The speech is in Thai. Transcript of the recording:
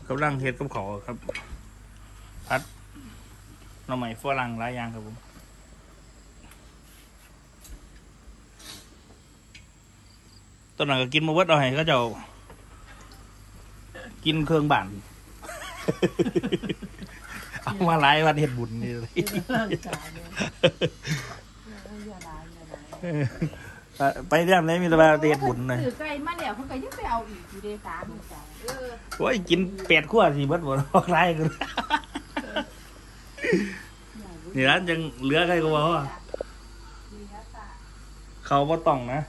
กำลังเฮ็ดกับเขาครับพัดหน่อไม้ฝรั่งหลายอย่างครับผมตอนนั้นก็กินมาเวิร์ดเอาให้เขาเจ้ากินเครื่องบ้าน เอามาหลายวันเฮ็ดบุญนี่เลยไปเรื่องไหนมีแต่ว่าเฮ็ดบุญเลยถือไก่มาแล้วเขาก็ยังไปเอาอีกอยู่ในสามจานโอ้ยกิน8 ขวดสิเบิดบ่ออกหลายกันนี่ร้านยังเหลือใครก็บ่เขาบ่ต้องนะ